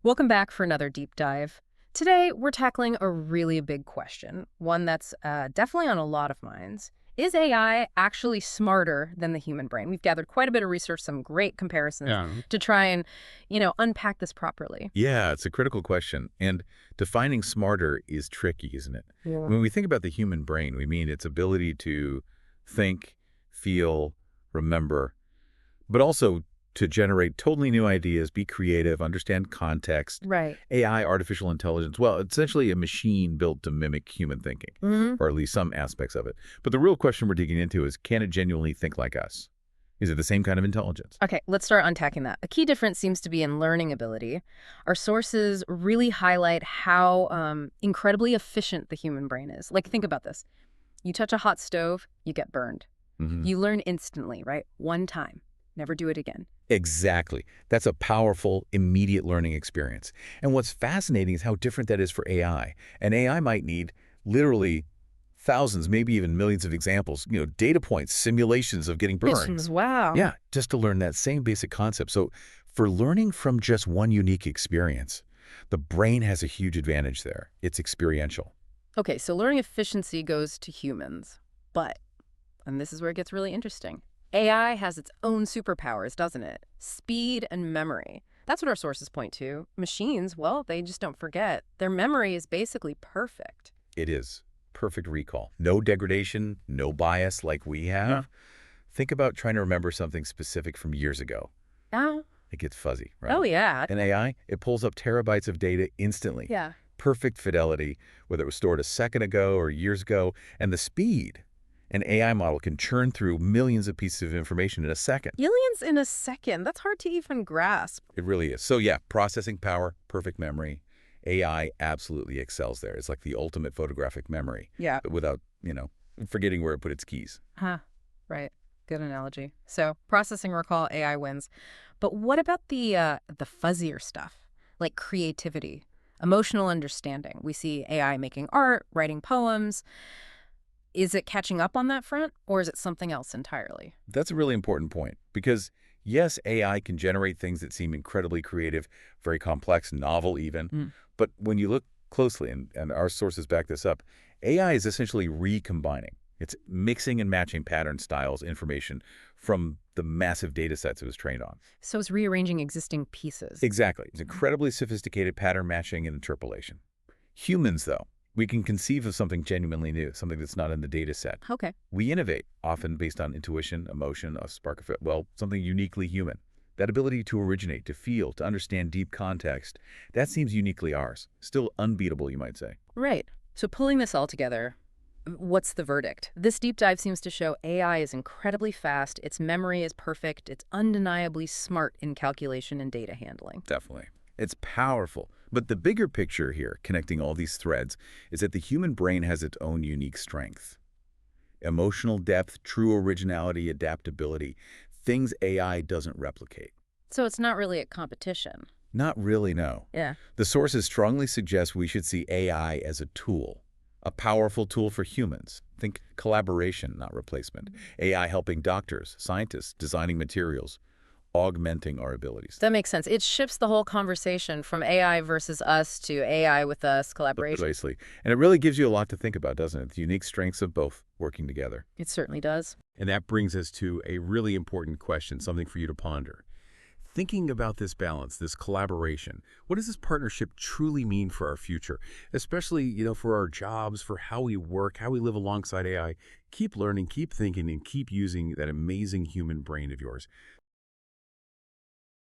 Welcome back for another deep dive. Today, we're tackling a really big question, one that's definitely on a lot of minds. Is AI actually smarter than the human brain? We've gathered quite a bit of research, some great comparisons Yeah. to try and, unpack this properly. Yeah, it's a critical question. And defining smarter is tricky, isn't it? Yeah. When we think about the human brain, we mean its ability to think, feel, remember, but also to generate totally new ideas, be creative, understand context. Right. AI, artificial intelligence, well, it's essentially a machine built to mimic human thinking, hmm or at least some aspects of it. But the real question we're digging into is, can it genuinely think like us? Is it the same kind of intelligence? Okay, let's start unpacking that. A key difference seems to be in learning ability. Our sources really highlight how incredibly efficient the human brain is. Like, think about this. You touch a hot stove, you get burned. Mhm. You learn instantly, right? One time. Never do it again. Exactly. That's a powerful, immediate learning experience. And what's fascinating is how different that is for AI. An AI might need literally thousands, maybe even millions of examples, data points, simulations of getting burned. Missions, wow. Yeah, just to learn that same basic concept. So for learning from just one unique experience, the brain has a huge advantage there. It's experiential. Okay, so learning efficiency goes to humans. But, and this is where it gets really interesting, AI has its own superpowers, doesn't it? Speed and memory. That's what our sources point to. Machines, well, they just don't forget. Their memory is basically perfect. It is perfect recall. No degradation, no bias like we have. Think about trying to remember something specific from years ago. Yeah. It gets fuzzy, right? Oh, yeah. In AI, it pulls up terabytes of data instantly. Yeah. Perfect fidelity, whether it was stored a second ago or years ago, and the speed. An AI model can churn through millions of pieces of information in a second. Millions in a second. That's hard to even grasp. It really is. So yeah, processing power, perfect memory. AI absolutely excels there. It's like the ultimate photographic memory, Yeah. but without, forgetting where it put its keys. Huh. Right. Good analogy. So processing recall, AI wins. But what about the fuzzier stuff, like creativity, emotional understanding? We see AI making art, writing poems. Is it catching up on that front, or is it something else entirely? That's a really important point because, yes, AI can generate things that seem incredibly creative, very complex, novel even. Mm. But when you look closely, and our sources back this up, AI is essentially recombining. It's mixing and matching pattern styles, information from the massive data sets it was trained on. So it's rearranging existing pieces. Exactly. It's incredibly sophisticated pattern matching and interpolation. Humans, though, we can conceive of something genuinely new, something that's not in the data set. Okay. We innovate, often based on intuition, emotion, a spark of, well, something uniquely human. That ability to originate, to feel, to understand deep context, that seems uniquely ours. Still unbeatable, you might say. Right. So pulling this all together, what's the verdict? This deep dive seems to show AI is incredibly fast, its memory is perfect, it's undeniably smart in calculation and data handling. Definitely. It's powerful. But the bigger picture here, connecting all these threads, is that the human brain has its own unique strength. Emotional depth, true originality, adaptability, things AI doesn't replicate. So it's not really a competition. Not really, no. Yeah. The sources strongly suggest we should see AI as a tool, a powerful tool for humans. Think collaboration, not replacement. AI helping doctors, scientists, designing materials, augmenting our abilities. That makes sense. It shifts the whole conversation from AI versus us to AI with us, collaboration. Precisely. And it really gives you a lot to think about, doesn't it? The unique strengths of both working together. It certainly does. And that brings us to a really important question, something for you to ponder. Thinking about this balance, this collaboration, what does this partnership truly mean for our future? Especially, for our jobs, for how we work, how we live alongside AI. Keep learning, keep thinking, and keep using that amazing human brain of yours.